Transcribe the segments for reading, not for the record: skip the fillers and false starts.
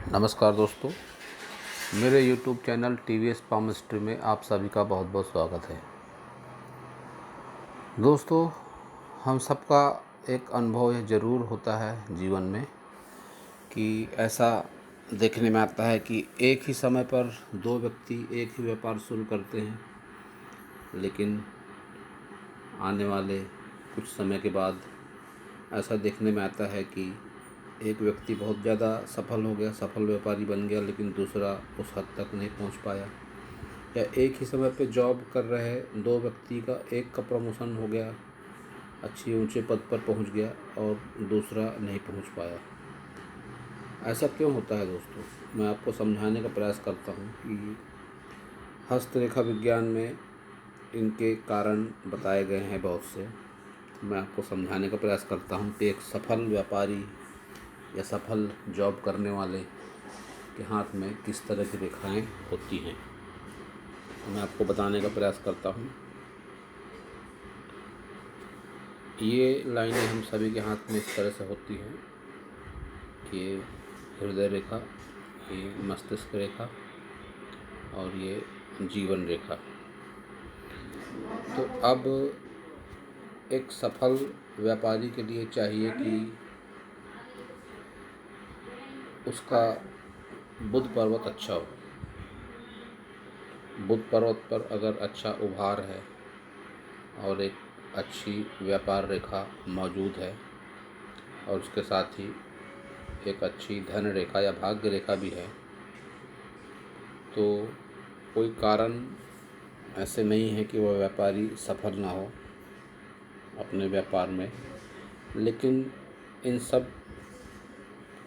नमस्कार दोस्तों, मेरे YouTube चैनल TVS पामस्ट्री में आप सभी का बहुत बहुत स्वागत है। दोस्तों, हम सबका एक अनुभव यह ज़रूर होता है जीवन में कि ऐसा देखने में आता है कि एक ही समय पर दो व्यक्ति एक ही व्यापार शुरू करते हैं, लेकिन आने वाले कुछ समय के बाद ऐसा देखने में आता है कि एक व्यक्ति बहुत ज़्यादा सफल हो गया, सफल व्यापारी बन गया, लेकिन दूसरा उस हद तक नहीं पहुंच पाया। या एक ही समय पे जॉब कर रहे दो व्यक्ति का एक का प्रमोशन हो गया, अच्छी ऊंचे पद पर पहुंच गया और दूसरा नहीं पहुंच पाया। ऐसा क्यों होता है दोस्तों? मैं आपको समझाने का प्रयास करता हूं कि हस्तरेखा विज्ञान में इनके कारण बताए गए हैं बहुत से। मैं आपको समझाने का प्रयास करता हूं कि एक सफल व्यापारी या सफल जॉब करने वाले के हाथ में किस तरह की रेखाएं होती हैं, मैं आपको बताने का प्रयास करता हूं। ये लाइनें हम सभी के हाथ में इस तरह से होती हैं। ये हृदय रेखा, ये मस्तिष्क रेखा और ये जीवन रेखा। तो अब एक सफल व्यापारी के लिए चाहिए कि उसका बुध पर्वत अच्छा हो। बुध पर्वत पर अगर अच्छा उभार है और एक अच्छी व्यापार रेखा मौजूद है और उसके साथ ही एक अच्छी धन रेखा या भाग्य रेखा भी है, तो कोई कारण ऐसे नहीं है कि वह व्यापारी सफल ना हो अपने व्यापार में। लेकिन इन सब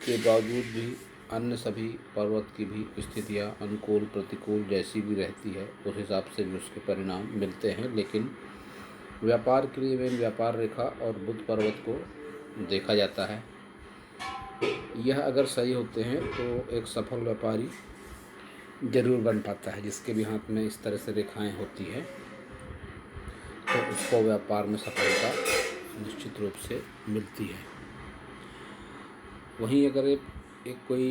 के बावजूद भी अन्य सभी पर्वत की भी स्थितियाँ अनुकूल प्रतिकूल जैसी भी रहती है, उस हिसाब से भी उसके परिणाम मिलते हैं। लेकिन व्यापार के लिए मेन व्यापार रेखा और बुध पर्वत को देखा जाता है। यह अगर सही होते हैं तो एक सफल व्यापारी जरूर बन पाता है। जिसके भी हाथ में इस तरह से रेखाएं होती है तो उसको व्यापार में सफलता निश्चित रूप से मिलती है। वहीं अगर एक कोई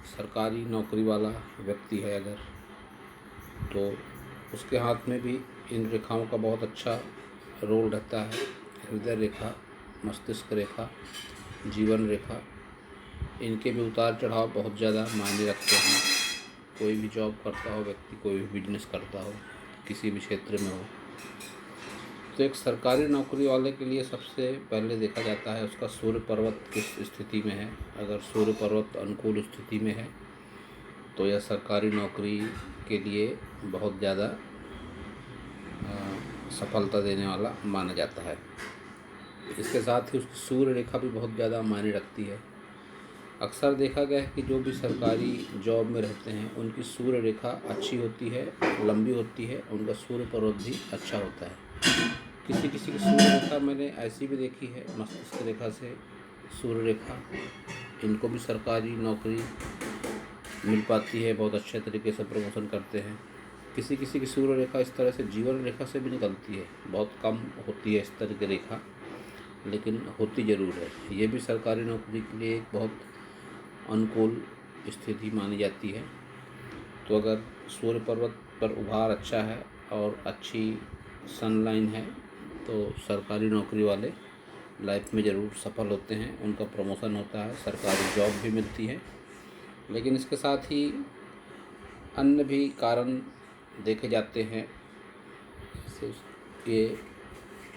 सरकारी नौकरी वाला व्यक्ति है अगर, तो उसके हाथ में भी इन रेखाओं का बहुत अच्छा रोल रहता है। हृदय रेखा, मस्तिष्क रेखा, जीवन रेखा, इनके भी उतार चढ़ाव बहुत ज़्यादा मायने रखते हैं। कोई भी जॉब करता हो व्यक्ति, कोई भी बिजनेस करता हो, किसी भी क्षेत्र में हो, तो एक सरकारी नौकरी वाले के लिए सबसे पहले देखा जाता है उसका सूर्य पर्वत किस स्थिति में है। अगर सूर्य पर्वत अनुकूल स्थिति में है तो यह सरकारी नौकरी के लिए बहुत ज़्यादा सफलता देने वाला माना जाता है। इसके साथ ही उसकी सूर्य रेखा भी बहुत ज़्यादा मायने रखती है। अक्सर देखा गया है कि जो भी सरकारी जॉब में रहते हैं उनकी सूर्य रेखा अच्छी होती है, लंबी होती है, उनका सूर्य पर्वत भी अच्छा होता है। किसी किसी की सूर्य रेखा मैंने ऐसी भी देखी है, मस्तिष्क रेखा से सूर्य रेखा, इनको भी सरकारी नौकरी मिल पाती है, बहुत अच्छे तरीके से प्रमोशन करते हैं। किसी किसी की सूर्य रेखा इस तरह से जीवन रेखा से भी निकलती है, बहुत कम होती है इस तरह की रेखा, लेकिन होती ज़रूर है। ये भी सरकारी नौकरी के लिए एक बहुत अनुकूल स्थिति मानी जाती है। तो अगर सूर्य पर्वत पर उभार अच्छा है और अच्छी सनलाइन है तो सरकारी नौकरी वाले लाइफ में ज़रूर सफल होते हैं, उनका प्रमोशन होता है, सरकारी जॉब भी मिलती है। लेकिन इसके साथ ही अन्य भी कारण देखे जाते हैं। ये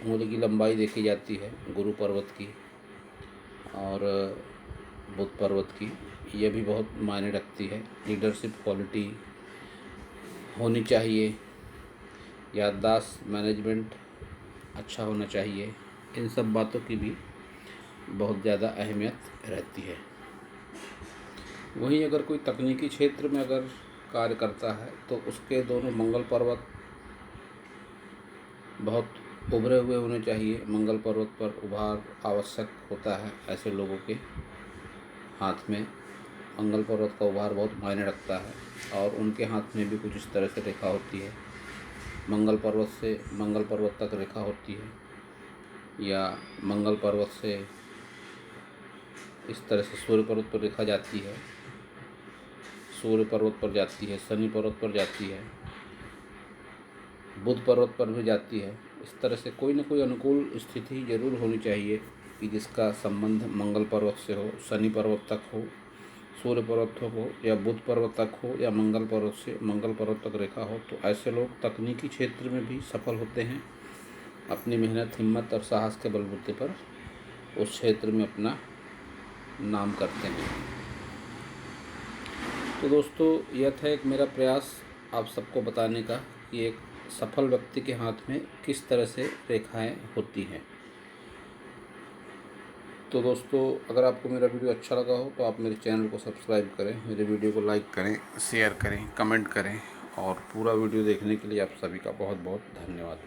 उंगली की लंबाई देखी जाती है गुरु पर्वत की और बुध पर्वत की, यह भी बहुत मायने रखती है। लीडरशिप क्वालिटी होनी चाहिए, याददाश्त मैनेजमेंट अच्छा होना चाहिए, इन सब बातों की भी बहुत ज़्यादा अहमियत रहती है। वहीं अगर कोई तकनीकी क्षेत्र में अगर कार्य करता है तो उसके दोनों मंगल पर्वत बहुत उभरे हुए होने चाहिए। मंगल पर्वत पर उभार आवश्यक होता है। ऐसे लोगों के हाथ में मंगल पर्वत का उभार बहुत मायने रखता है और उनके हाथ में भी कुछ इस तरह से रेखा होती है, मंगल पर्वत से मंगल पर्वत तक रेखा होती है, या मंगल पर्वत से इस तरह से सूर्य पर्वत पर रेखा जाती है। सूर्य पर्वत पर जाती है, शनि पर्वत पर जाती है, बुध पर्वत पर भी जाती है। इस तरह से कोई न कोई अनुकूल स्थिति ज़रूर होनी चाहिए कि जिसका संबंध मंगल पर्वत से हो, शनि पर्वत तक हो, सूर्य पर्वत हो, या बुध पर्वत तक हो, या मंगल पर्वत से मंगल पर्वत तक रेखा हो। तो ऐसे लोग तकनीकी क्षेत्र में भी सफल होते हैं, अपनी मेहनत, हिम्मत और साहस के बलबूते पर उस क्षेत्र में अपना नाम करते हैं। तो दोस्तों, यह था एक मेरा प्रयास आप सबको बताने का कि एक सफल व्यक्ति के हाथ में किस तरह से रेखाएं होती हैं। तो दोस्तों, अगर आपको मेरा वीडियो अच्छा लगा हो तो आप मेरे चैनल को सब्सक्राइब करें, मेरे वीडियो को लाइक करें, शेयर करें, कमेंट करें, और पूरा वीडियो देखने के लिए आप सभी का बहुत बहुत धन्यवाद।